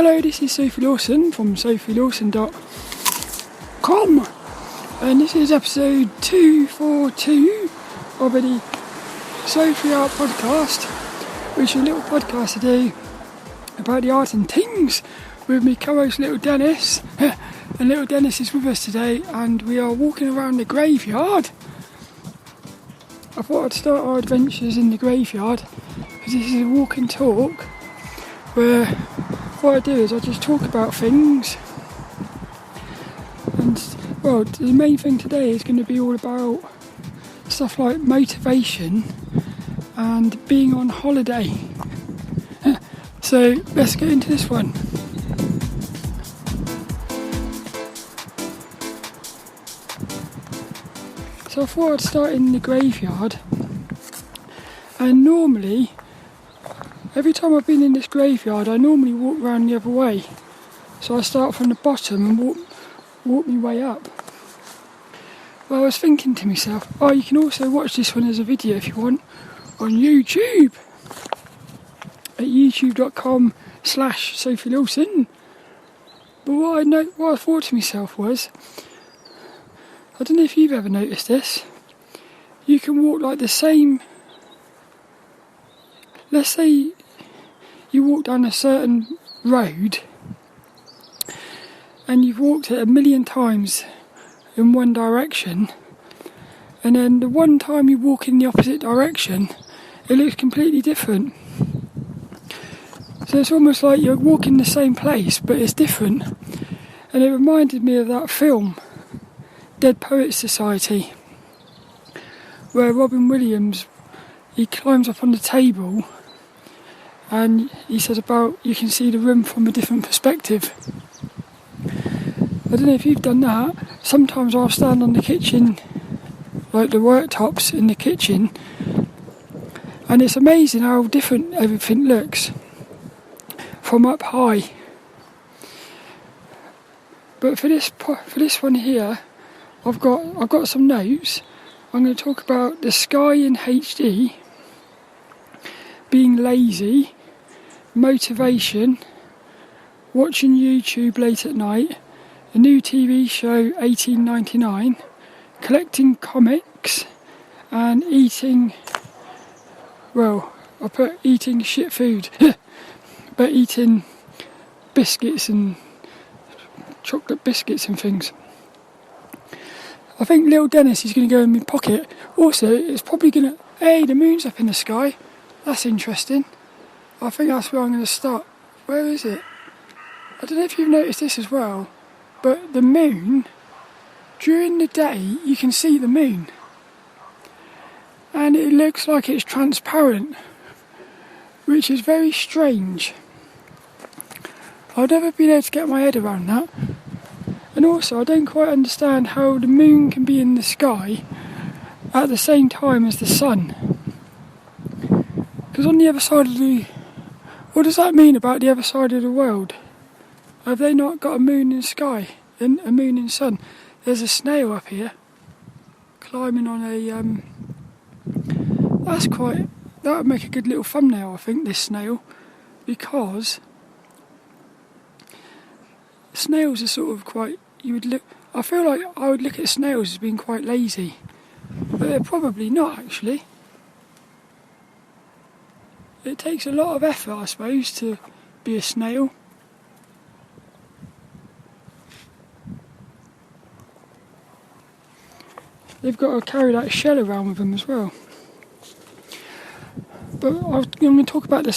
Hello, this is Sophie Lawson from sophielawson.com, and this is episode 242 of the Sophie Art Podcast, which is a little podcast today about the art and things with me co-host lilDENNiS. And lilDENNiS is with us today, and we are walking around the graveyard. I thought I'd start our adventures in the graveyard because this is a walk and talk where what I do is I just talk about things, and well, the main thing today is going to be all about stuff like motivation and being on holiday. So let's get into this one. So I thought I'd start in the graveyard, and normally every time I've been in this graveyard I normally walk around the other way. So I start from the bottom and walk my way up. Well, I was thinking to myself, you can also watch this one as a video if you want on YouTube at youtube.com/Sophie Lawson. But what I thought to myself was, I don't know if you've ever noticed this, you can walk like the same, let's say you walk down a certain road and you've walked it 1,000,000 times in one direction, and then the one time you walk in the opposite direction it looks completely different. So it's almost like you're walking the same place but it's different. And it reminded me of that film Dead Poets Society, where Robin Williams, he climbs up on the table and he says about you can see the room from a different perspective. I don't know if you've done that. Sometimes I'll stand on the kitchen, like the worktops in the kitchen, and it's amazing how different everything looks from up high. But for this one here, I've got some notes. I'm going to talk about the sky in HD, being lazy, motivation, watching YouTube late at night, a new TV show 1899, collecting comics, and eating, well, I put eating shit food, but eating biscuits and chocolate biscuits and things. I think lilDENNiS is going to go in my pocket. Also, it's probably going to... Hey, the moon's up in the sky. That's interesting. I think that's where I'm going to start. Where is it? I don't know if you've noticed this as well, but the moon, during the day, you can see the moon. And it looks like it's transparent, which is very strange. I've never been able to get my head around that. And also, I don't quite understand how the moon can be in the sky at the same time as the sun. Because on the other side of the... What does that mean about the other side of the world? Have they not got a moon in the sky? And a moon in the sun? There's a snail up here, climbing on a... That would make a good little thumbnail, I think, this snail. Because... snails are sort of quite... I feel like I would look at snails as being quite lazy, but they're probably not actually. It takes a lot of effort, I suppose, to be a snail. They've got to carry that shell around with them as well. But I'm going to talk about the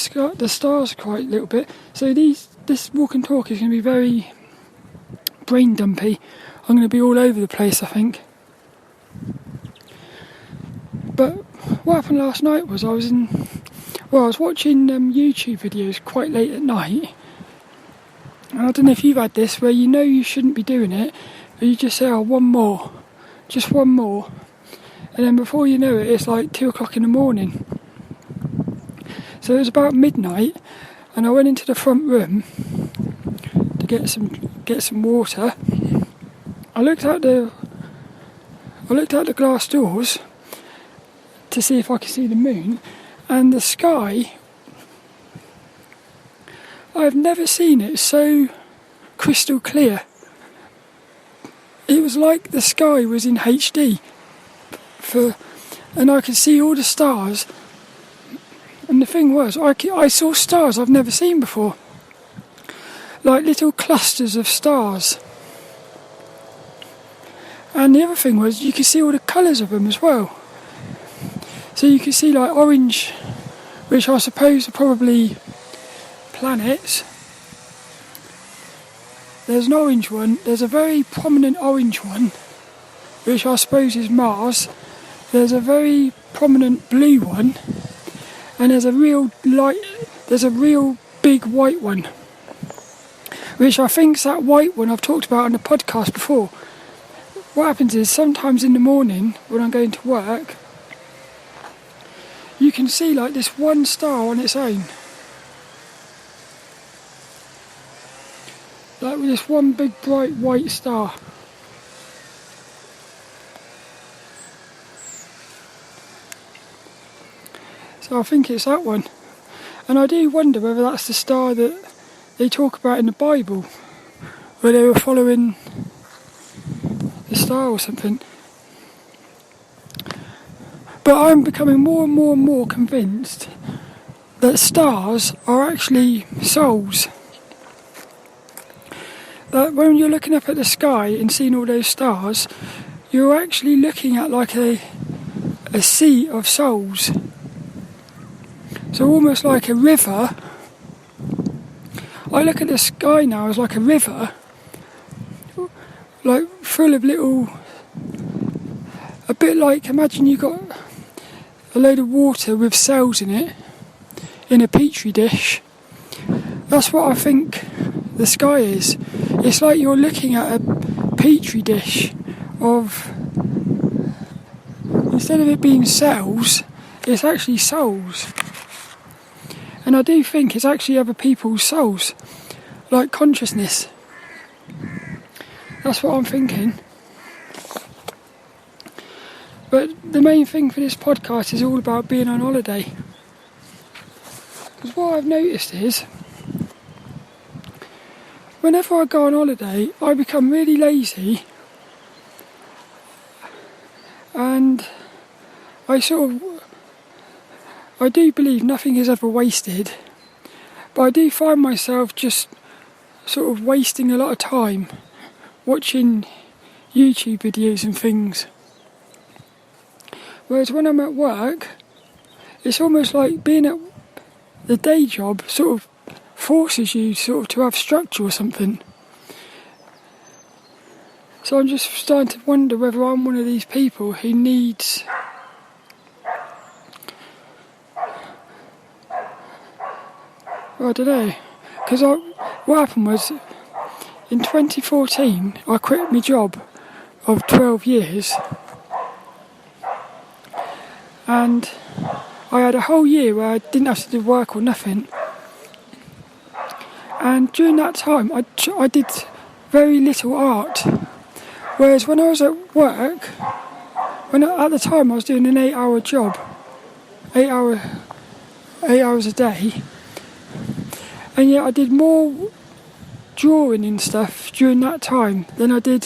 stars quite a little bit. So this walk and talk is going to be very brain dumpy. I'm going to be all over the place, I think. But what happened last night was I was watching YouTube videos quite late at night, and I don't know if you've had this, where you know you shouldn't be doing it, but you just say, one more, just one more, and then before you know it, it's like 2 o'clock in the morning. So it was about midnight, and I went into the front room to get some water. I looked out the glass doors to see if I could see the moon, and the sky I've never seen it so crystal clear. It was like the sky was in HD, and I could see all the stars. And the thing was, I saw stars I've never seen before, like little clusters of stars. And the other thing was, you could see all the colours of them as well. So you could see like orange, which I suppose are probably planets. There's an orange one, there's a very prominent orange one, which I suppose is Mars. There's a very prominent blue one, and there's a real big white one, which I think's that white one I've talked about on the podcast before. What happens is, sometimes in the morning when I'm going to work, you can see like this one star on its own. Like with this one big bright white star. So I think it's that one. And I do wonder whether that's the star that they talk about in the Bible, where they were following the star or something. But I'm becoming more and more and more convinced that stars are actually souls. That when you're looking up at the sky and seeing all those stars, you're actually looking at like a sea of souls. So almost like a river. I look at the sky now as like a river, like full of little, a bit like, imagine you got a load of water with cells in it, in a petri dish. That's what I think the sky is. It's like you're looking at a petri dish of, instead of it being cells, it's actually souls. And I do think it's actually other people's souls, like consciousness. That's what I'm thinking. But the main thing for this podcast is all about being on holiday. Because what I've noticed is, whenever I go on holiday, I become really lazy. And I do believe nothing is ever wasted. But I do find myself just sort of wasting a lot of time watching YouTube videos and things. Whereas when I'm at work, it's almost like being at the day job sort of forces you sort of to have structure or something. So I'm just starting to wonder whether I'm one of these people who needs I don't know, because what happened was, in 2014 I quit my job of 12 years, and I had a whole year where I didn't have to do work or nothing. And during that time I did very little art. Whereas when I was at work, at the time I was doing an 8-hour job, 8 hours a day, and yet I did more drawing and stuff during that time than I did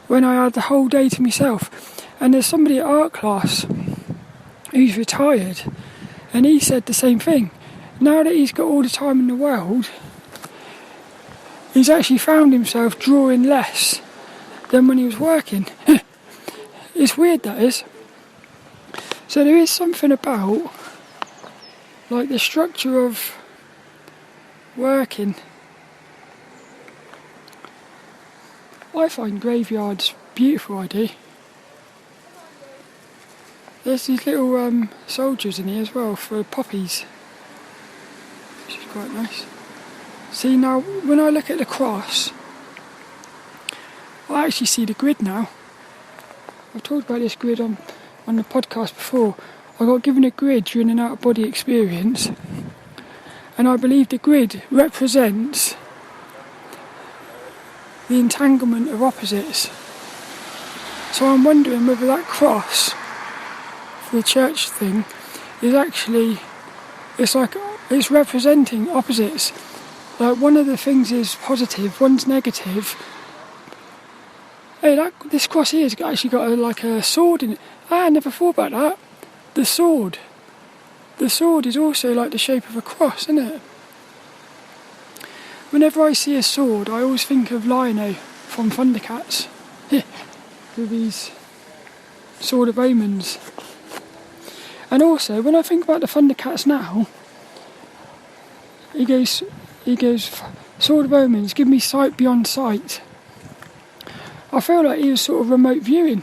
when I had the whole day to myself. And there's somebody at art class who's retired, and he said the same thing. Now that he's got all the time in the world, he's actually found himself drawing less than when he was working. It's weird, that is. So there is something about like the structure of working. I find graveyards beautiful, I do. There's these little soldiers in here as well for poppies, which is quite nice. See, now when I look at the cross, I actually see the grid now. I've talked about this grid on the podcast before. I got given a grid during an out-of-body experience, and I believe the grid represents the entanglement of opposites. So I'm wondering whether that cross, the church thing, is actually, it's representing opposites. Like, one of the things is positive, one's negative. Hey, this cross here has actually got like a sword in it. I never thought about that. The sword. The sword is also like the shape of a cross, isn't it? Whenever I see a sword, I always think of Lionel from Thundercats. With his sword of omens. And also, when I think about the Thundercats now, he goes, sword of omens, give me sight beyond sight. I feel like he was sort of remote viewing.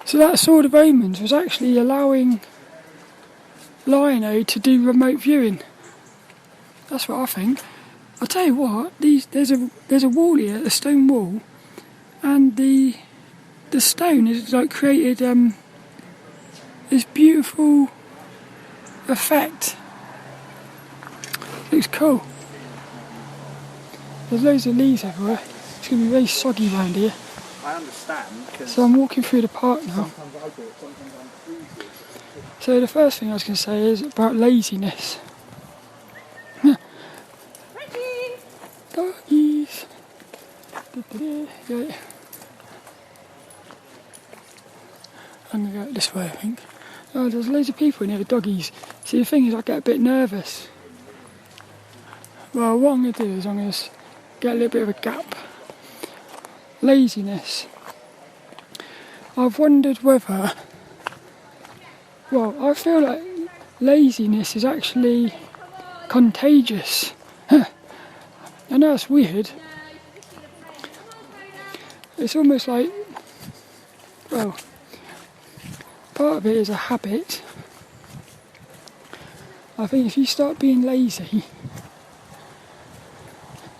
So that sword of omens was actually allowing Lionel to do remote viewing. That's what I think. I'll tell you what, there's a wall here, a stone wall, and the stone has like created this beautiful effect. Looks cool. There's loads of leaves everywhere. It's going to be very soggy around here. I understand. So I'm walking through the park now. So the first thing I was going to say is about laziness. Doggies. Yeah. I'm going to go this way, I think. Oh, there's loads of people in here with doggies. See, the thing is, I get a bit nervous. Well, what I'm going to do is I'm going to get a little bit of a gap. Laziness. I've wondered whether... Well, I feel like laziness is actually contagious. I know it's weird. It's almost like... Well, part of it is a habit. I think if you start being lazy,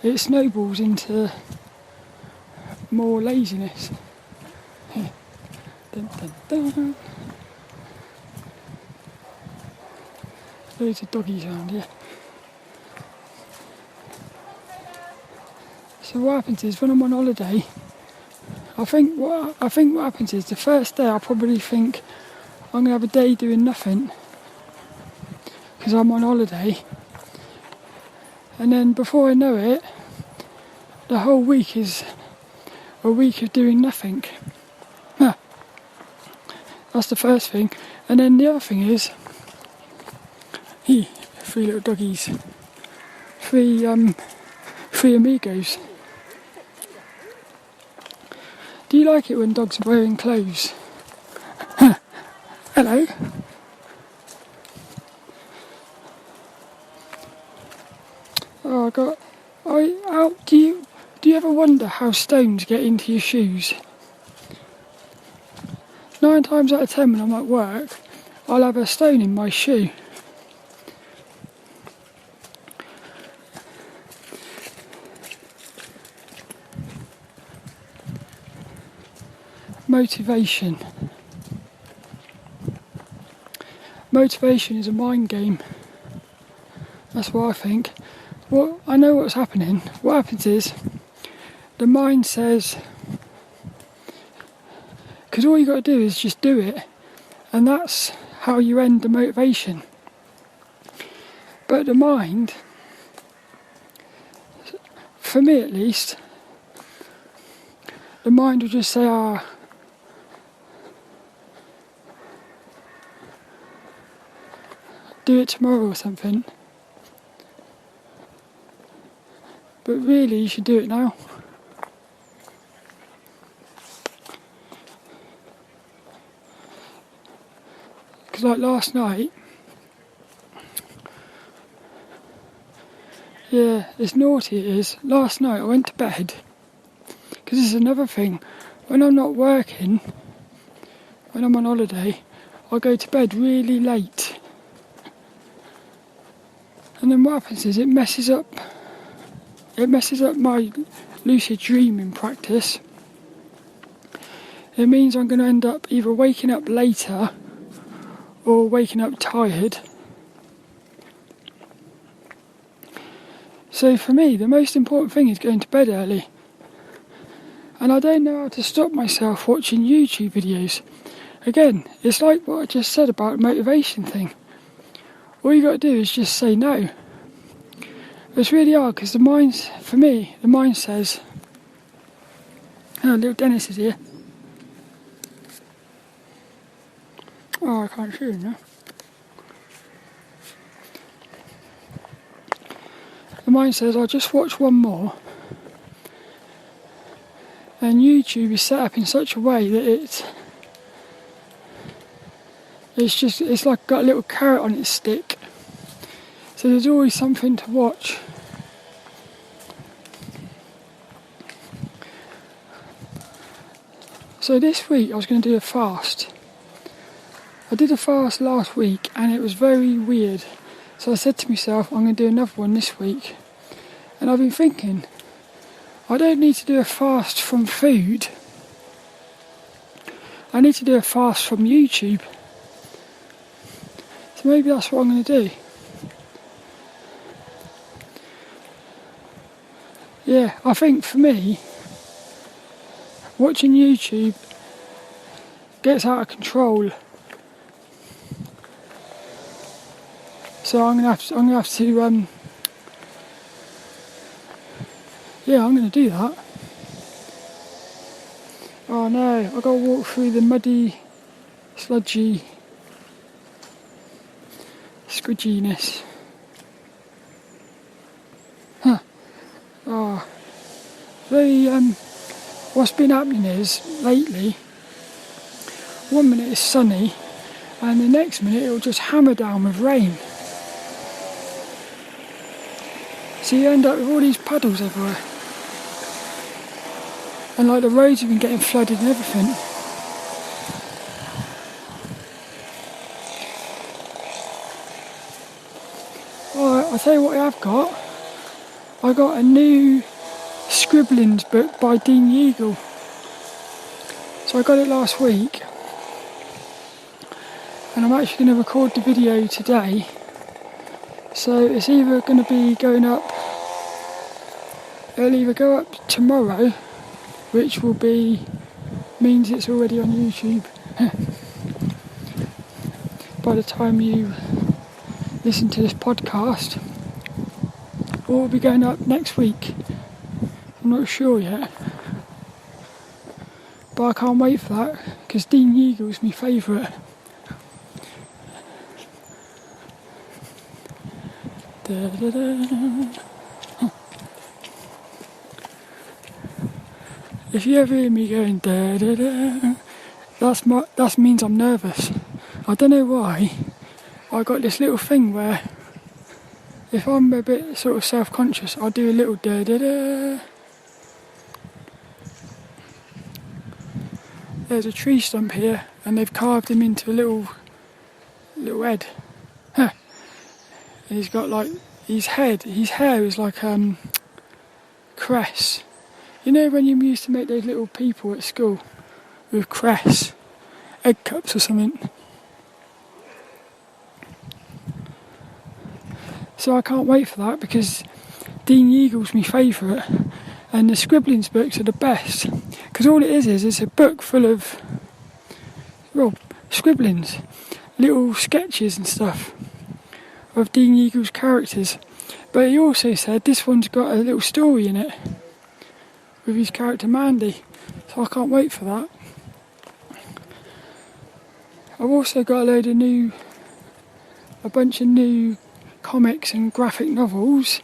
it snowballs into more laziness. Dun, dun, dun. Loads of doggies around here. So what happens is when I'm on holiday, I think what happens is the first day I probably think I'm gonna have a day doing nothing because I'm on holiday, and then before I know it, the whole week is a week of doing nothing. That's the first thing. And then the other thing is, three little doggies, three amigos. Do you like it when dogs are wearing clothes? Hello. Oh, do you ever wonder how stones get into your shoes? 9 times out of 10 when I'm at work, I'll have a stone in my shoe. Motivation. Motivation is a mind game. That's what I think. Well, I know what's happening. What happens is, the mind says, because all you got to do is just do it, and that's how you end the motivation. But the mind, for me at least, the mind will just say, do it tomorrow or something. But really, you should do it now. Because like last night, yeah, it's naughty it is. Last night I went to bed, because this is another thing, when I'm not working, when I'm on holiday, I go to bed really late. And then what happens is it messes up my lucid dreaming practice. It means I'm going to end up either waking up later or waking up tired. So for me, the most important thing is going to bed early. And I don't know how to stop myself watching YouTube videos. Again, it's like what I just said about the motivation thing. All you got to do is just say no. It's really hard because the mind says, oh, lilDENNiS is here. Oh, I can't see him now. The mind says, I'll just watch one more. And YouTube is set up in such a way that it's like got a little carrot on its stick. So there's always something to watch. So this week I was going to do a fast. I did a fast last week and it was very weird. So I said to myself, I'm going to do another one this week. And I've been thinking, I don't need to do a fast from food. I need to do a fast from YouTube. So maybe that's what I'm going to do. Yeah, I think for me, watching YouTube gets out of control. So I'm gonna have to yeah, I'm gonna do that. Oh no, I've got to walk through the muddy, sludgy squidginess. Huh. Oh. What's been happening is, lately, 1 minute it's sunny, and the next minute it'll just hammer down with rain. So you end up with all these puddles everywhere. And like the roads have been getting flooded and everything. Oh, I'll tell you what I've got. I got a new scribblings book by Dean Yeagle. So I got it last week. And I'm actually going to record the video today. So it's either going to be going up, it'll either go up tomorrow, which will be, means it's already on YouTube by the time you listen to this podcast, or it'll be going up next week. I'm not sure yet, but I can't wait for that because Dean Yeagle's my favourite. Da, da, da. If you ever hear me going da da da, that means I'm nervous. I don't know why. I got this little thing where if I'm a bit sort of self-conscious, I'll do a little da da da. There's a tree stump here, and they've carved him into a little head. Huh. And he's got like his hair is like cress. You know when you used to make those little people at school with cress, egg cups or something. So I can't wait for that because Dean Yeagle's my favourite, and the scribblings books are the best because all it is it's a book full of, well, scribblings, little sketches and stuff of Dean Yeagle's characters. But he also said this one's got a little story in it with his character Mandy, so I can't wait for that. I've also got a bunch of new comics and graphic novels,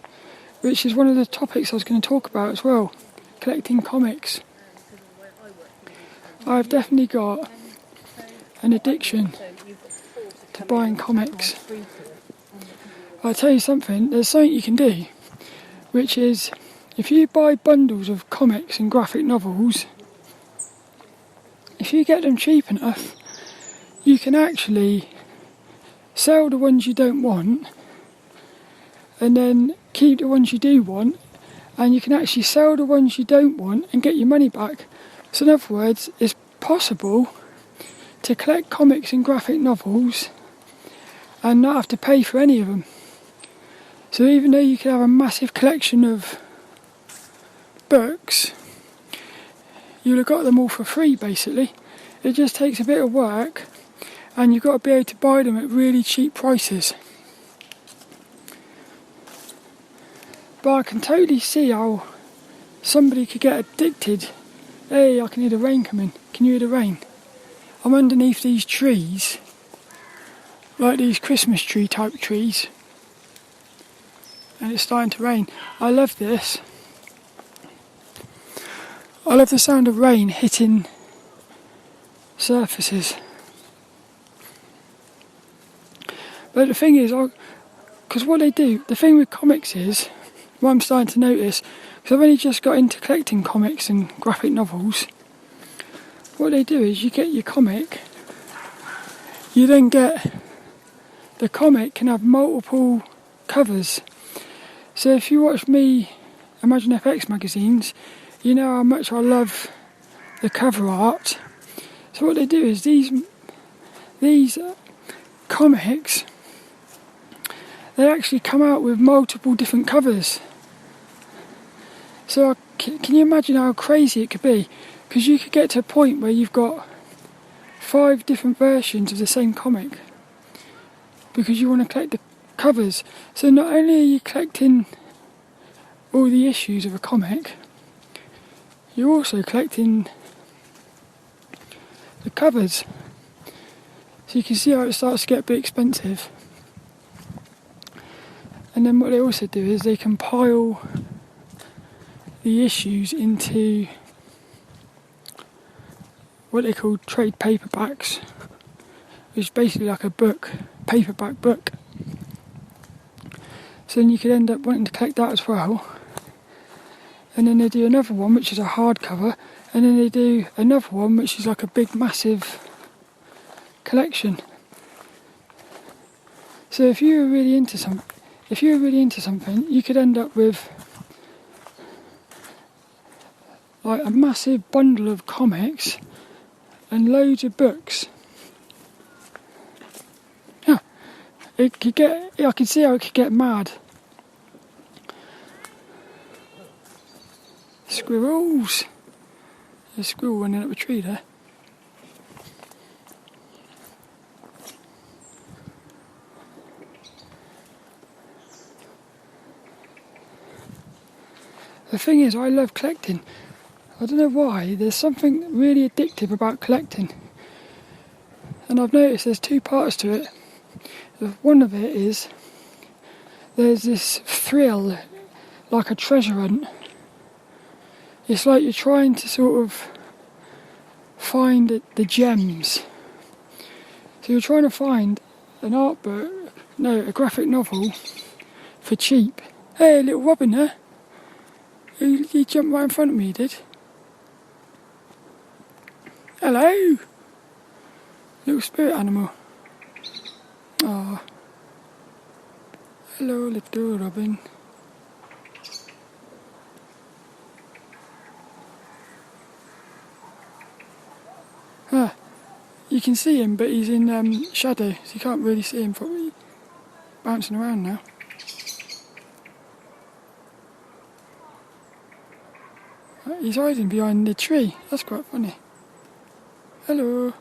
which is one of the topics I was going to talk about as well, collecting comics. I've definitely got an addiction to buying comics. I'll tell you something, there's something you can do, which is if you buy bundles of comics and graphic novels, if you get them cheap enough, you can actually sell the ones you don't want and then keep the ones you do want, and you can actually sell the ones you don't want and get your money back. So in other words, it's possible to collect comics and graphic novels and not have to pay for any of them. So even though you can have a massive collection of books, you'll have got them all for free basically. It just takes a bit of work and you've got to be able to buy them at really cheap prices. But I can totally see how somebody could get addicted. Hey, I can hear the rain coming. Can you hear the rain? I'm underneath these trees, like these Christmas tree type trees, and it's starting to rain. I love this. I love the sound of rain hitting surfaces. But the thing is, because what they do, the thing with comics is, what I'm starting to notice, because I've only just got into collecting comics and graphic novels, what they do is you get your comic, you then get, the comic can have multiple covers. So if you watch me, Imagine FX magazines, you know how much I love the cover art. So what they do is these comics, they actually come out with multiple different covers. So can you imagine how crazy it could be? Because you could get to a point where you've got 5 different versions of the same comic because you want to collect the covers. So not only are you collecting all the issues of a comic, you're also collecting the covers. So you can see how it starts to get a bit expensive. And then what they also do is they compile the issues into what they call trade paperbacks, which is basically like a book, paperback book. So then you could end up wanting to collect that as well. And then they do another one which is a hardcover, and then they do another one which is like a big massive collection. So if you were really into something, you could end up with like a massive bundle of comics and loads of books. Yeah, I could see how it could get mad. Squirrels! There's a squirrel running up a tree there. The thing is, I love collecting. I don't know why, there's something really addictive about collecting. And I've noticed there's 2 parts to it. One of it is, there's this thrill, like a treasure hunt. It's like you're trying to sort of find the gems. So you're trying to find an art book, no, a graphic novel for cheap. Hey, little Robin there. He jumped right in front of me, he did. Hello! Little spirit animal. Ah. Hello, little Robin. Ah, you can see him, but he's in shadow, so you can't really see him properly. Bouncing around now. He's hiding behind the tree. That's quite funny. Hello.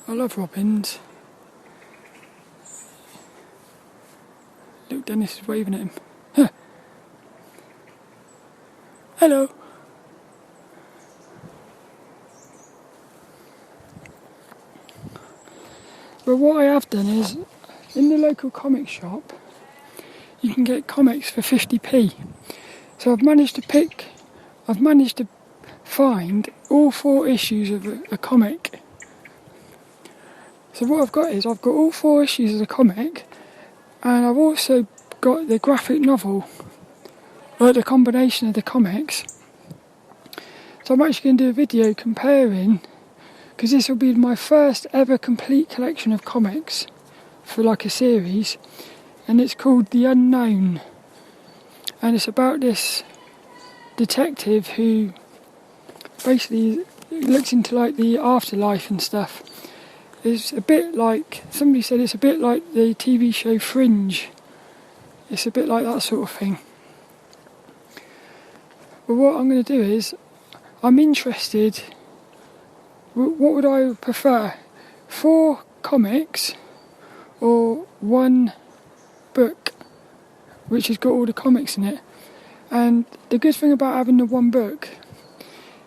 I love robins. lilDENNiS is waving at him. Huh. Hello. But what I have done is, in the local comic shop, you can get comics for 50p. So I've managed to find all 4 issues of a comic. So what I've got is, I've got all 4 issues of the comic, and I've also got the graphic novel, like the combination of the comics. So I'm actually going to do a video comparing, because this will be my first ever complete collection of comics for like a series, and it's called The Unknown, and it's about this detective who basically looks into like the afterlife and stuff. It's a bit like, somebody said it's a bit like the TV show Fringe. It's a bit like that sort of thing. But what I'm going to do is, I'm interested, what would I prefer? 4 comics or 1 book which has got all the comics in it. And the good thing about having the one book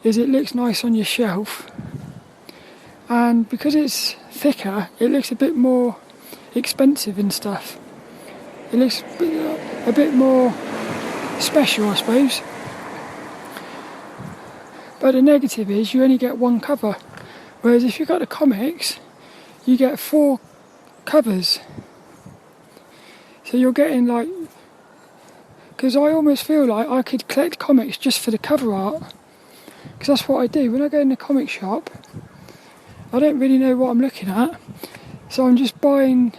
is it looks nice on your shelf, and because it's thicker it looks a bit more expensive and stuff. It looks a bit more special, I suppose. But the negative is you only get one cover, whereas if you've got the comics you get 4 covers. So you're getting like, because I almost feel like I could collect comics just for the cover art, because that's what I do. When I go in the comic shop I don't really know what I'm looking at, so I'm just buying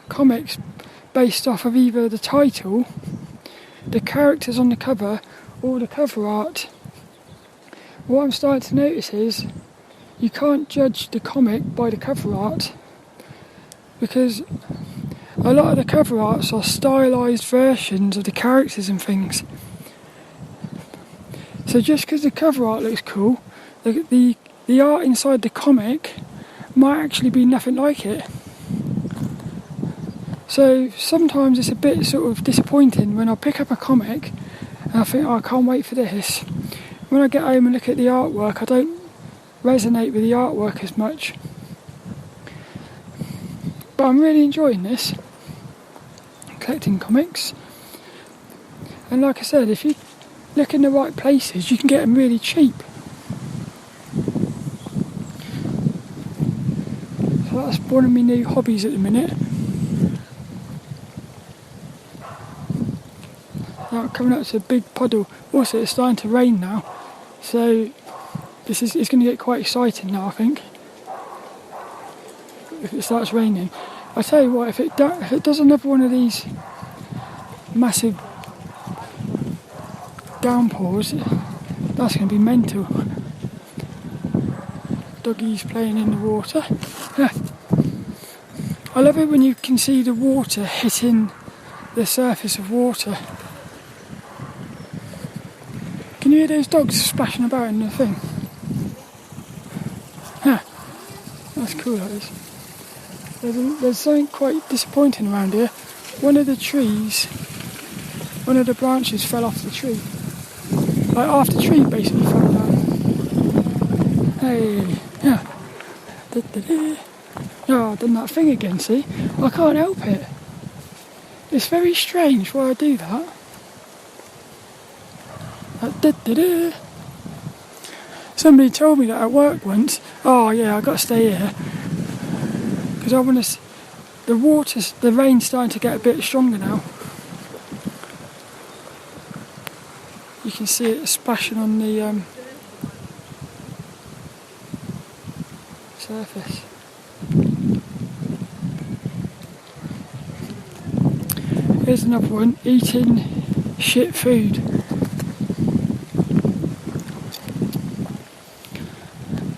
comics based off of either the title, the characters on the cover, or the cover art. What I'm starting to notice is you can't judge the comic by the cover art, because a lot of the cover arts are stylised versions of the characters and things. So just because the cover art looks cool, the art inside the comic might actually be nothing like it. So sometimes it's a bit sort of disappointing when I pick up a comic and I think, oh, I can't wait for this. When I get home and look at the artwork, I don't resonate with the artwork as much. But I'm really enjoying this, collecting comics. And like I said, if you look in the right places, you can get them really cheap. So that's one of my new hobbies at the minute. Now coming up to a big puddle. Also, it's starting to rain now, so it's going to get quite exciting now, I think, if it starts raining. I tell you what, if it does another one of these massive downpours, that's going to be mental. Doggies playing in the water. Yeah. I love it when you can see the water hitting the surface of water. Can you hear those dogs splashing about in the thing? Yeah, that's cool, that is. There's something quite disappointing around here. One of the branches fell off the tree. Like half the tree basically fell down. Hey, yeah. Oh, I've done that thing again, see? I can't help it. It's very strange why I do that. Somebody told me that at work once. Oh yeah, I've got to stay here because I want to. The rain's starting to get a bit stronger now. You can see it splashing on the surface. Here's another one, eating shit food.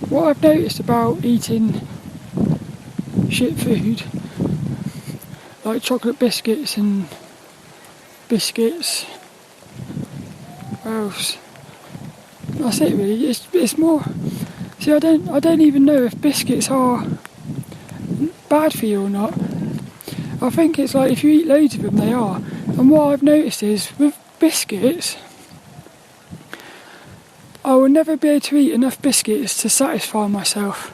What I've noticed about eating shit food, like chocolate biscuits and biscuits, what else? That's it really. It's more. See, I don't even know if biscuits are bad for you or not. I think it's like if you eat loads of them, they are. And what I've noticed is with biscuits, I will never be able to eat enough biscuits to satisfy myself.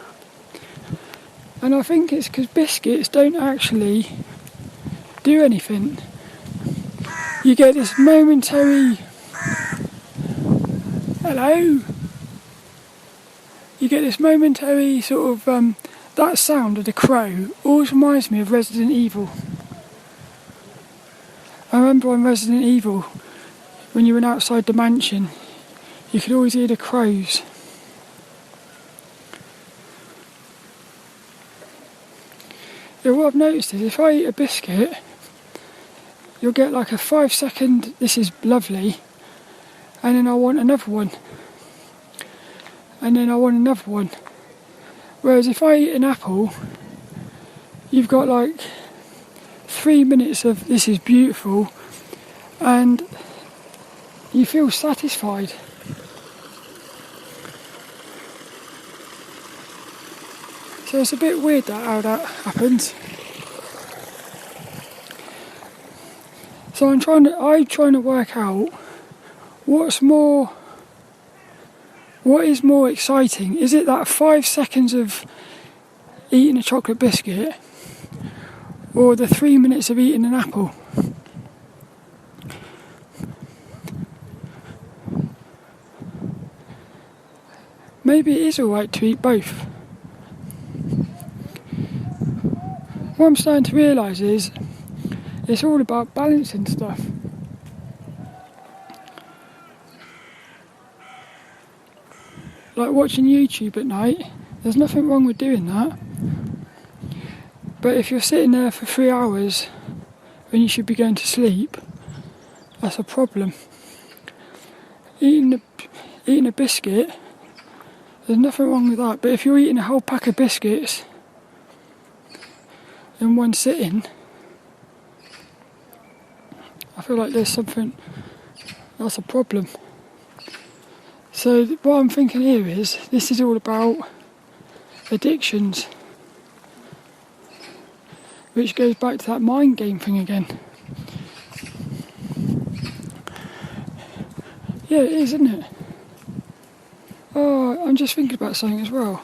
And I think it's because biscuits don't actually do anything. You get this momentary... Hello? You get this momentary sort of... that sound of the crow always reminds me of Resident Evil. I remember on Resident Evil, when you went outside the mansion, you could always hear the crows. Yeah, what I've noticed is if I eat a biscuit, you'll get like a 5-second, this is lovely, and then I want another one. And then I want another one. Whereas if I eat an apple, you've got like 3 minutes of this is beautiful, and you feel satisfied. So it's a bit weird how that happens. So I'm trying to work out what is more exciting. Is it that 5 seconds of eating a chocolate biscuit, or the 3 minutes of eating an apple? Maybe it is alright to eat both. What I'm starting to realise is it's all about balancing stuff. Like watching YouTube at night, there's nothing wrong with doing that. But if you're sitting there for 3 hours when you should be going to sleep, that's a problem. Eating a biscuit, there's nothing wrong with that. But if you're eating a whole pack of biscuits in one sitting, I feel like there's something that's a problem. So what I'm thinking here is, this is all about addictions, which goes back to that mind game thing again. Yeah, it is, isn't it? Oh, I'm just thinking about something as well.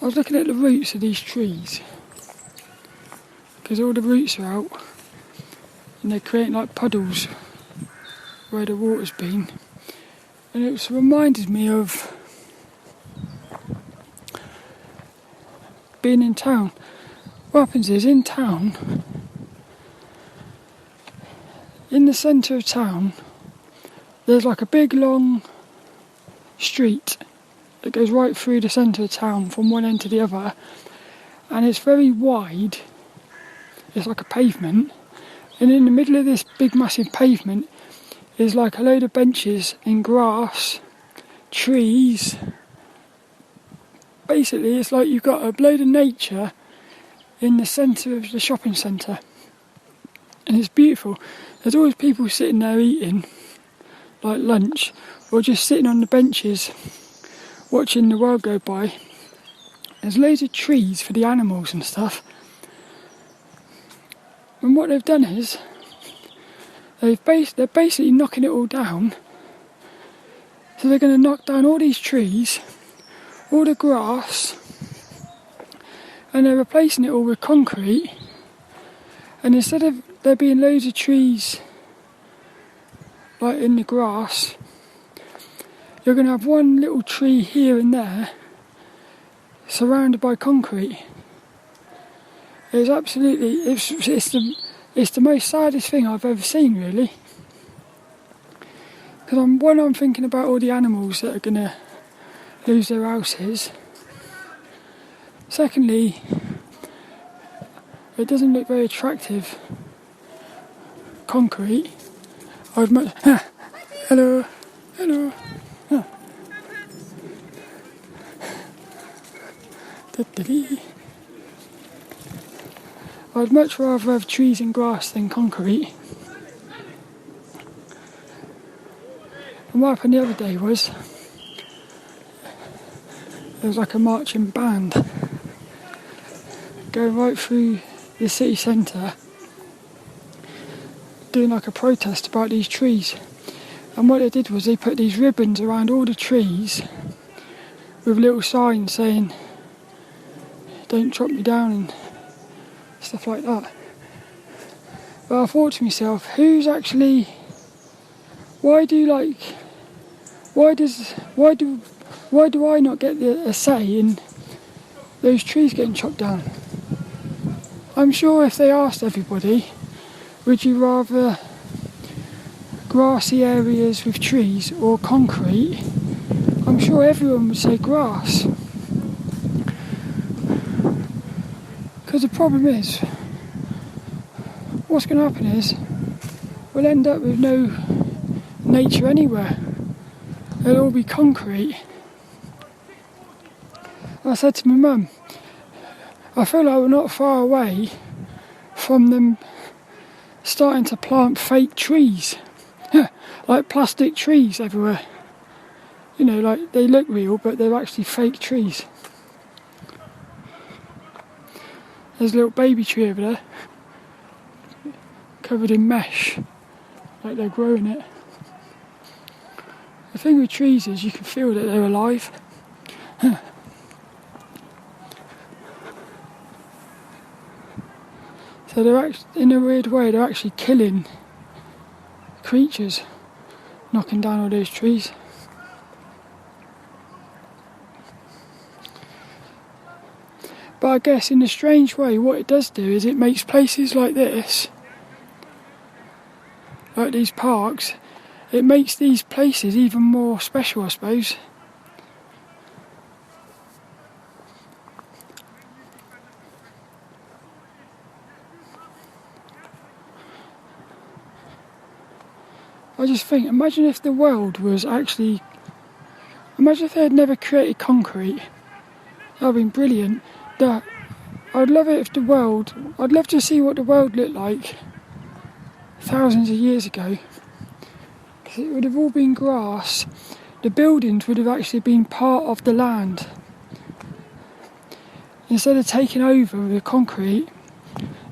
I was looking at the roots of these trees, because all the roots are out and they're creating like puddles where the water's been. And it reminded me of being in town. What happens is, in town, in the centre of town, there's like a big long street that goes right through the centre of town from one end to the other, and it's very wide. It's like a pavement, and in the middle of this big massive pavement is like a load of benches and grass, trees. Basically, it's like you've got a load of nature in the centre of the shopping centre, and it's beautiful. There's always people sitting there eating like lunch, or just sitting on the benches watching the world go by. There's loads of trees for the animals and stuff, and what they've done is they're basically knocking it all down. So they're going to knock down all these trees, all the grass, and they're replacing it all with concrete. And instead of there being loads of trees like in the grass, you're going to have one little tree here and there surrounded by concrete. It's absolutely, it's the most saddest thing I've ever seen, really. Because I'm thinking about all the animals that are going to lose their houses. Secondly, it doesn't look very attractive. Concrete. I'd much... Hello. Hello. Huh. I'd much rather have trees and grass than concrete. And what happened the other day was, there was like a marching band going right through the city centre, doing like a protest about these trees. And what they did was they put these ribbons around all the trees with little signs saying, "Don't chop me down," and stuff like that. But I thought to myself, why do I not get a say in those trees getting chopped down? I'm sure if they asked everybody, would you rather grassy areas with trees or concrete, I'm sure everyone would say grass. Because the problem is, what's going to happen is, we'll end up with no nature anywhere. It'll all be concrete. I said to my mum, I feel like we're not far away from them starting to plant fake trees. Like plastic trees everywhere. You know, like they look real, but they're actually fake trees. There's a little baby tree over there. covered in mesh, like they're growing it. The thing with trees is you can feel that they're alive. So they're in a weird way, they're actually killing creatures, knocking down all those trees. But I guess in a strange way, what it does do is it makes places like this, like these parks, it makes these places even more special, I suppose. I just think, imagine if the world was actually, imagine if they had never created concrete. That would have been brilliant. I'd love it if the world, I'd love to see what the world looked like thousands of years ago. Because it would have all been grass. The buildings would have actually been part of the land. Instead of taking over with the concrete,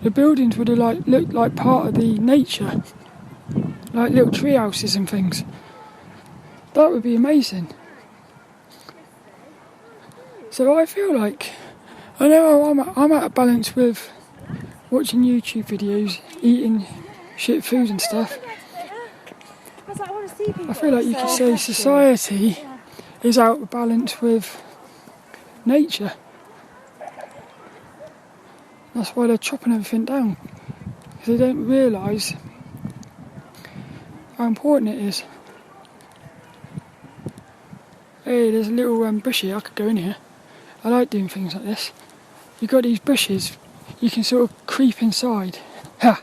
the buildings would have looked like part of the nature. Like little tree houses and things. That would be amazing. So I feel like, I know I'm out of balance with watching YouTube videos, eating shit food and stuff. I feel like you could say society is out of balance with nature. That's why they're chopping everything down. Because they don't realise how important it is. Hey, there's a little bush here, I could go in here. I like doing things like this. You've got these bushes, you can sort of creep inside. Ha!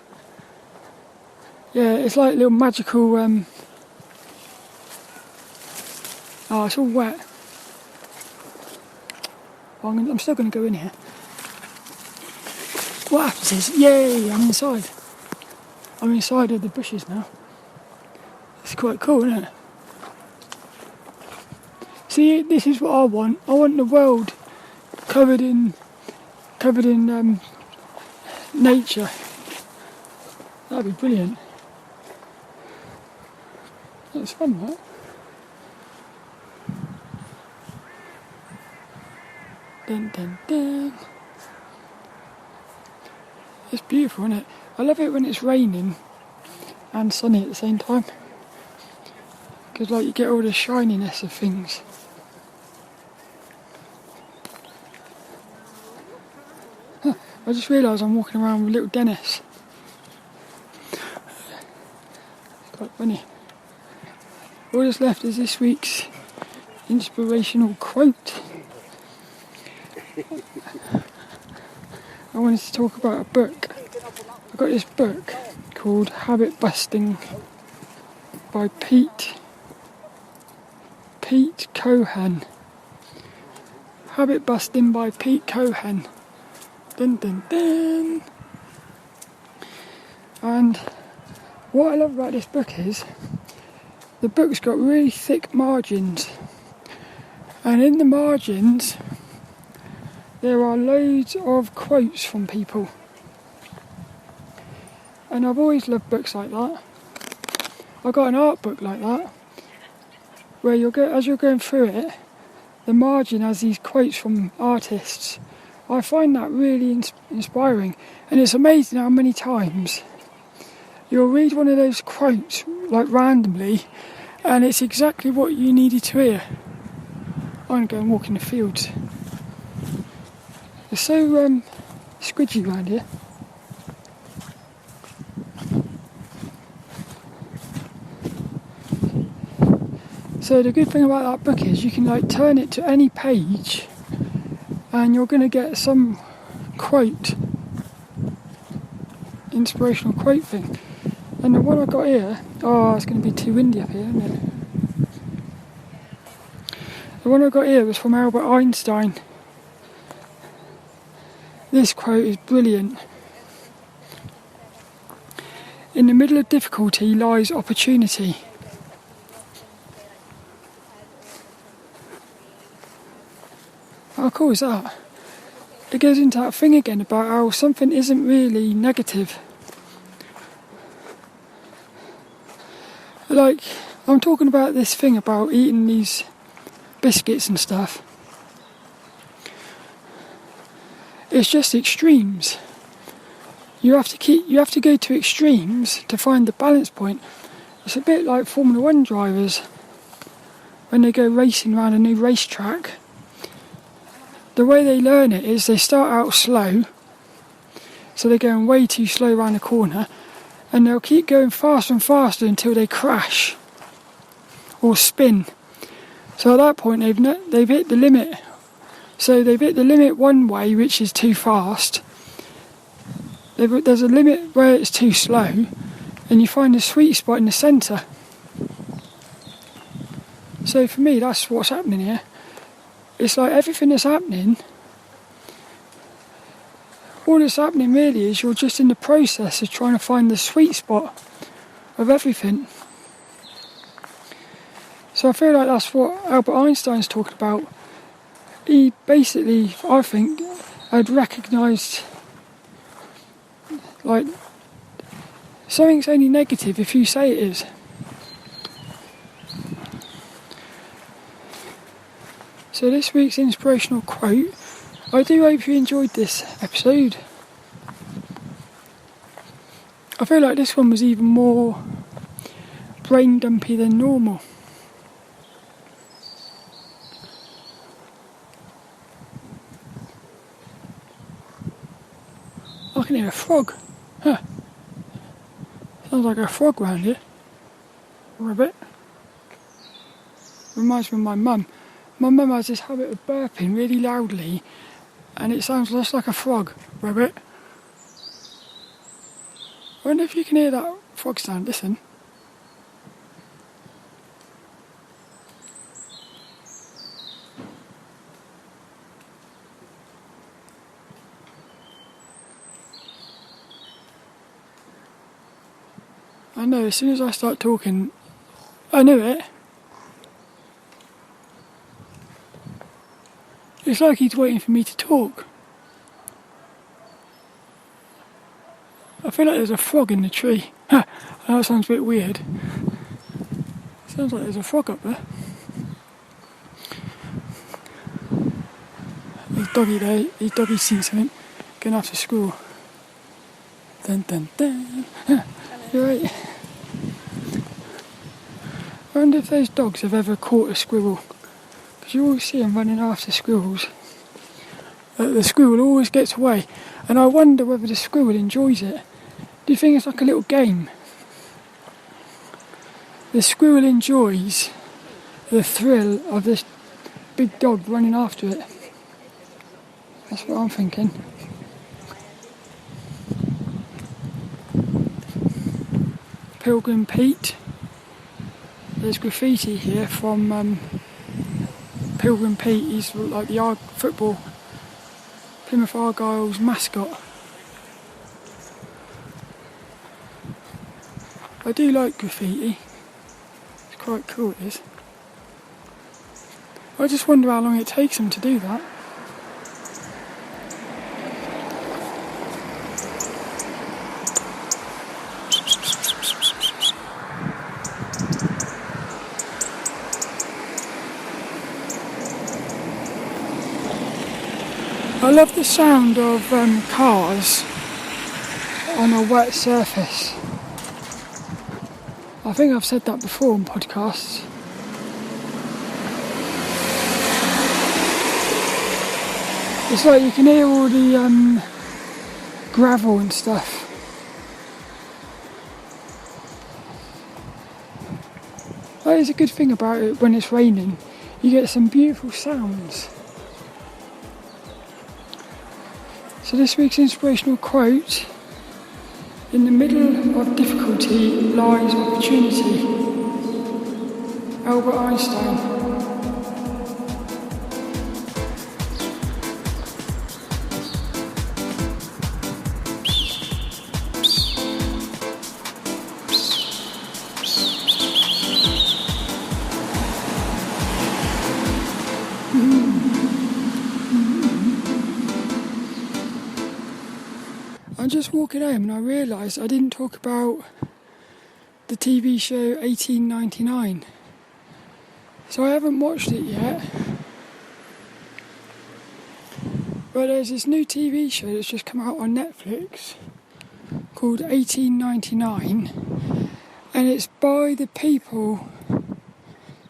Yeah, it's like a little magical, oh, it's all wet. Well, I'm still going to go in here. What happens is, yay, I'm inside. I'm inside of the bushes now. It's quite cool, isn't it? See, this is what I want. I want the world covered in nature. That'd be brilliant. That's fun, right? Dun dun dun. It's beautiful, isn't it? I love it when it's raining and sunny at the same time. Because like you get all the shininess of things. Huh, I just realised I'm walking around with lilDENNiS. It's quite funny. All that's left is this week's inspirational quote. I wanted to talk about a book. I got this book called Habit Busting by Pete Cohen. Habit Busting by Pete Cohen. Dun dun dun. And what I love about this book is the book's got really thick margins, and in the margins there are loads of quotes from people. And I've always loved books like that. I got an art book like that, where as you're going through it, the margin has these quotes from artists. I find that really inspiring, and it's amazing how many times you'll read one of those quotes like randomly, and it's exactly what you needed to hear. I'm going to go and walk in the fields. It's so squidgy around here. So the good thing about that book is you can like turn it to any page and you're going to get some quote, inspirational quote thing. And the one I got here, oh, it's going to be too windy up here, isn't it? The one I got here was from Albert Einstein. This quote is brilliant. In the middle of difficulty lies opportunity. How cool is that? It goes into that thing again about how something isn't really negative. like, I'm talking about this thing about eating these biscuits and stuff. It's just extremes. You have to go to extremes to find the balance point. It's a bit like Formula 1 drivers when they go racing around a new racetrack. The way they learn it is they start out slow, so they're going way too slow around the corner, and they'll keep going faster and faster until they crash or spin. So at that point they've hit the limit. So they've hit the limit one way, which is too fast. There's a limit where it's too slow, and you find the sweet spot in the centre. So for me, that's what's happening here. It's like everything that's happening, all that's happening really is you're just in the process of trying to find the sweet spot of everything. So I feel like that's what Albert Einstein's talking about. He basically, I think, had recognised, like, something's only negative if you say it is. So this week's inspirational quote, I do hope you enjoyed this episode. I feel like this one was even more brain dumpy than normal. I can hear a frog. Huh. Sounds like a frog round here. Rabbit. Reminds me of my mum. My mum has this habit of burping really loudly, and it sounds just like a frog. Rabbit. I wonder if you can hear that frog sound. Listen. I know, as soon as I start talking, I knew it. It's like he's waiting for me to talk. I feel like there's a frog in the tree. I know it sounds a bit weird. Sounds like there's a frog up there. His doggy there, his doggy's seen something. Going after school. Dun dun dun. You're right. I wonder if those dogs have ever caught a squirrel. Because you always see them running after squirrels. The squirrel always gets away. And I wonder whether the squirrel enjoys it. Do you think it's like a little game? The squirrel enjoys the thrill of this big dog running after it. That's what I'm thinking. Pilgrim Pete. There's graffiti here from Pilgrim Pete. He's like the football Plymouth Argyle's mascot. I do like graffiti. It's quite cool, it is. I just wonder how long it takes them to do that. I love the sound of cars on a wet surface. I think I've said that before on podcasts. It's like you can hear all the gravel and stuff. That is a good thing about it when it's raining. You get some beautiful sounds. So this week's inspirational quote: in the middle of difficulty lies opportunity. Albert Einstein. I'm just walking home and I realised I didn't talk about the TV show 1899. So I haven't watched it yet. But there's this new TV show that's just come out on Netflix called 1899, and it's by the people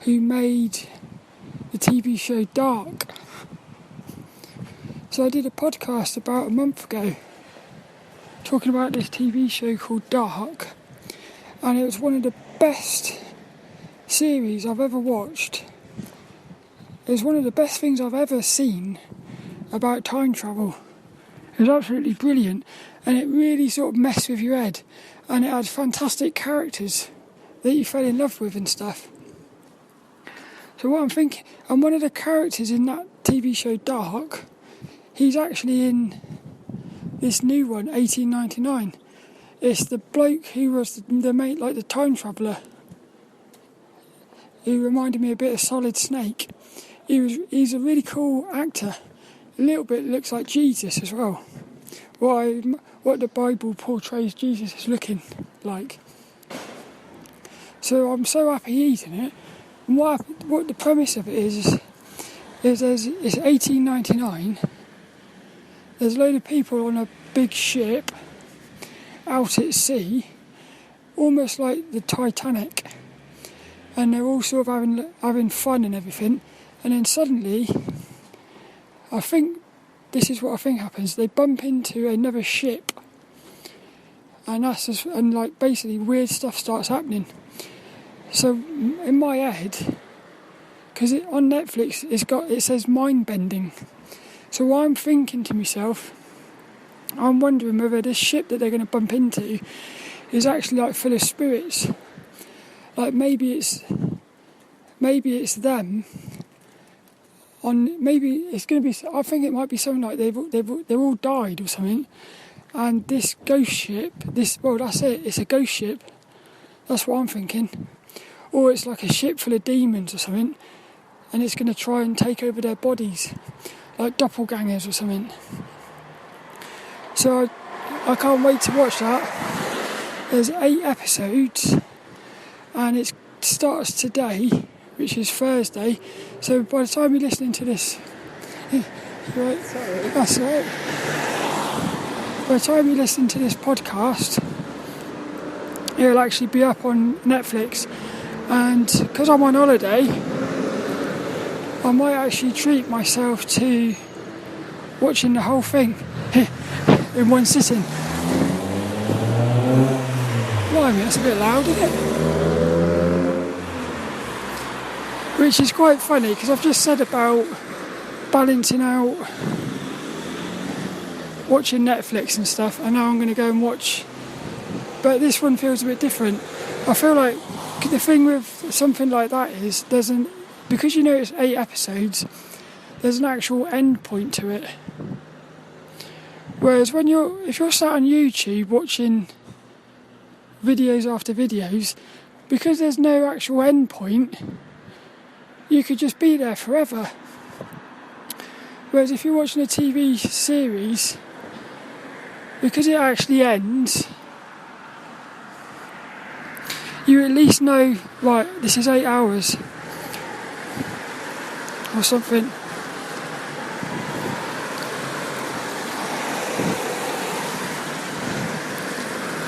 who made the TV show Dark. So I did a podcast about a month ago talking about this TV show called Dark, and it was one of the best series I've ever watched. It was one of the best things I've ever seen about time travel. It was absolutely brilliant, and it really sort of messed with your head, and it had fantastic characters that you fell in love with and stuff. So what I'm thinking, and one of the characters in that TV show Dark, he's actually in this new one, 1899. It's the bloke who was the mate, like the time traveller, who reminded me a bit of Solid Snake. He's a really cool actor. A little bit looks like Jesus as well. What the Bible portrays Jesus as looking like. So I'm so happy he's in it. And what the premise of it is it's 1899. There's a load of people on a big ship out at sea, almost like the Titanic, and they're all sort of having fun and everything. And then suddenly, I think this is what I think happens. They bump into another ship, and basically weird stuff starts happening. So in my head, because on Netflix it says mind bending. So I'm thinking to myself, I'm wondering whether this ship that they're going to bump into is actually like full of spirits. Like maybe it's them. Maybe it's going to be. I think it might be something like they're all died or something, and this ghost ship. That's it. It's a ghost ship. That's what I'm thinking. Or it's like a ship full of demons or something, and it's going to try and take over their bodies, like doppelgangers or something. So I can't wait to watch that. There's 8 episodes, and it starts today, which is Thursday. So by the time you're listening to this, right, that's right. By the time you're listening to this podcast, it'll actually be up on Netflix. And because I'm on holiday, I might actually treat myself to watching the whole thing in one sitting. Blimey, that's a bit loud, isn't it? Which is quite funny, because I've just said about balancing out watching Netflix and stuff, and now I'm going to go and watch. But this one feels a bit different. I feel like the thing with something like that is because you know it's 8 episodes, there's an actual end point to it. Whereas if you're sat on YouTube watching videos after videos, because there's no actual end point, you could just be there forever. Whereas if you're watching a TV series, because it actually ends, you at least know, right, this is 8 hours or something.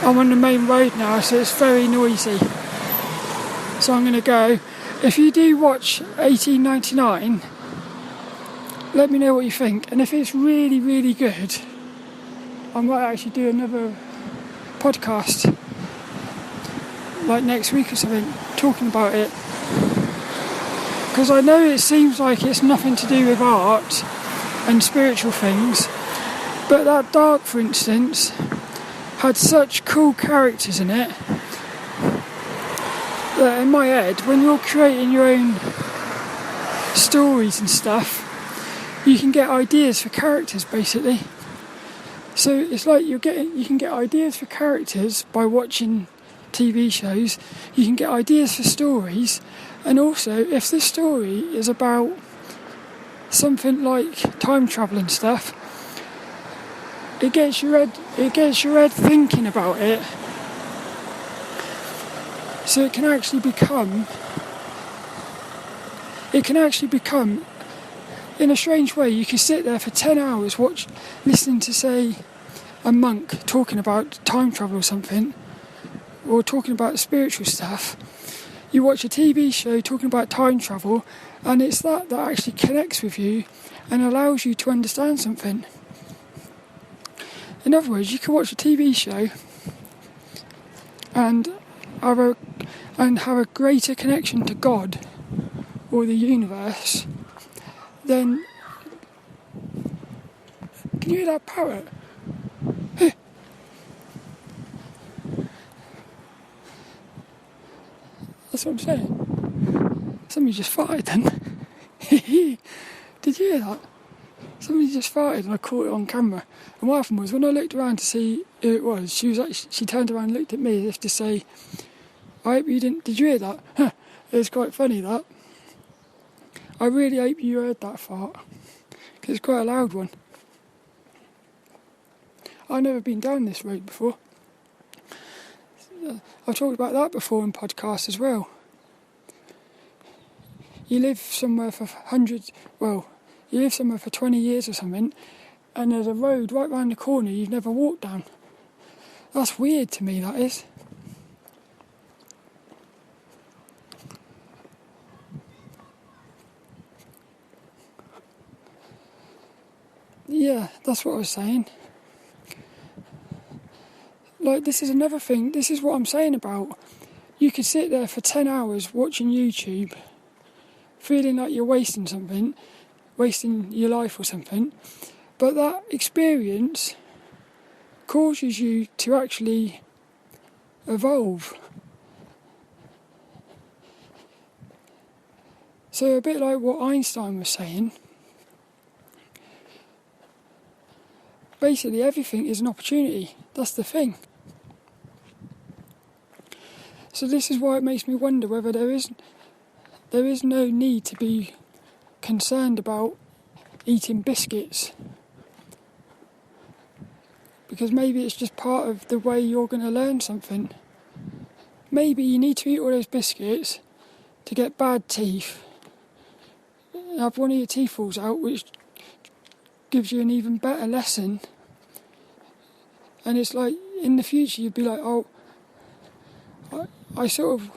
I'm on the main road now, so it's very noisy. So I'm going to go. If you do watch 1899, let me know what you think. And if it's really, really good, I might actually do another podcast, like next week or something, talking about it. Because I know it seems like it's nothing to do with art and spiritual things, but that Dark, for instance, had such cool characters in it that in my head, when you're creating your own stories and stuff, you can get ideas for characters, basically. So it's like you can get ideas for characters by watching TV shows. You can get ideas for stories, and also if the story is about something like time travel and stuff, it gets your head thinking about it. So it can actually become, in a strange way, you can sit there for 10 hours listening to, say, a monk talking about time travel or something, or talking about spiritual stuff. You watch a TV show talking about time travel, and it's that actually connects with you and allows you to understand something. In other words, you can watch a TV show and have a greater connection to God or the universe than... Can you hear that parrot? That's what I'm saying. Somebody just farted then. Did you hear that? Somebody just farted and I caught it on camera. And what happened was, when I looked around to see who it was, she turned around and looked at me as if to say, I hope you didn't... Did you hear that? It was quite funny, that. I really hope you heard that fart, because it's quite a loud one. I've never been down this road before. I've talked about that before in podcasts as well. You live somewhere for you live somewhere for 20 years or something, and there's a road right round the corner you've never walked down. That's weird to me, that is. Yeah, that's what I was saying. Like, this is another thing, this is what I'm saying about. You could sit there for 10 hours watching YouTube, feeling like you're wasting your life or something, but that experience causes you to actually evolve. So a bit like what Einstein was saying, basically everything is an opportunity. That's the thing. So this is why it makes me wonder whether there is no need to be concerned about eating biscuits, because maybe it's just part of the way you're going to learn something. Maybe you need to eat all those biscuits to get bad teeth, have one of your teeth falls out, which gives you an even better lesson. And it's like, in the future you'd be like, oh, I sort of,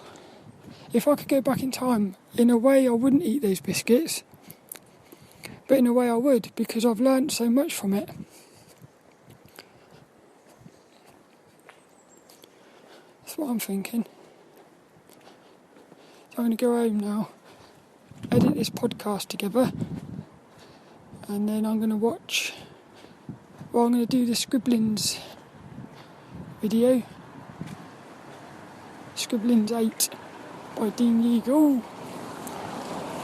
if I could go back in time, in a way I wouldn't eat those biscuits, but in a way I would, because I've learnt so much from it. That's what I'm thinking. So I'm going to go home now, edit this podcast together, and then I'm going to do the Scribblings video, Scribblings 8 by Dean Yeagle,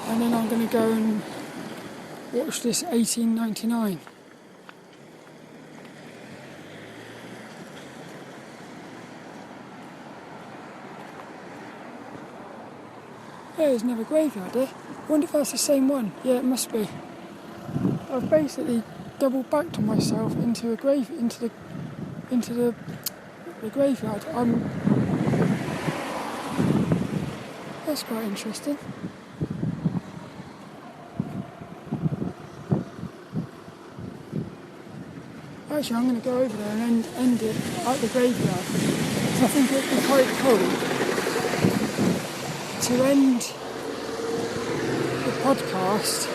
and then I'm going to go and watch this 1899. Yeah, there's another graveyard there. I wonder if that's the same one. Yeah, it must be. I've basically double backed on myself into the graveyard. That's quite interesting. Actually, I'm going to go over there and end it at the graveyard. So I think it would be quite cool to end the podcast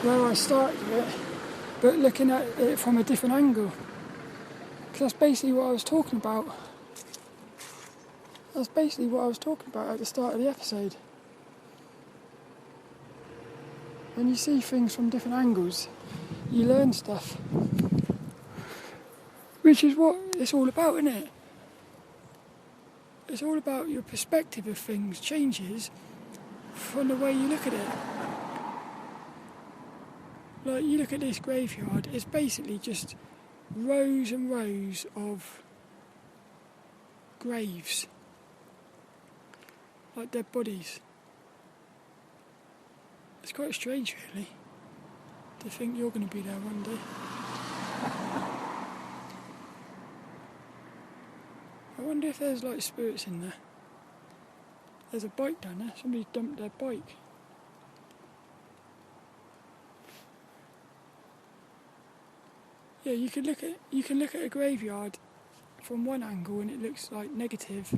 where I started it, but looking at it from a different angle. Because that's basically what I was talking about. That's basically what I was talking about at the start of the episode. When you see things from different angles, you learn stuff. Which is what it's all about, isn't it? It's all about your perspective of things changes from the way you look at it. Like, you look at this graveyard, it's basically just rows and rows of graves. Like dead bodies. It's quite strange, really, to think you're going to be there one day. I wonder if there's like spirits in there. There's a bike down there. Somebody's dumped their bike. Yeah, you can look at a graveyard from one angle and it looks like negative.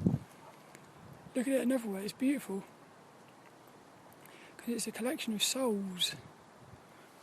Look at it another way, it's beautiful. Because it's a collection of souls.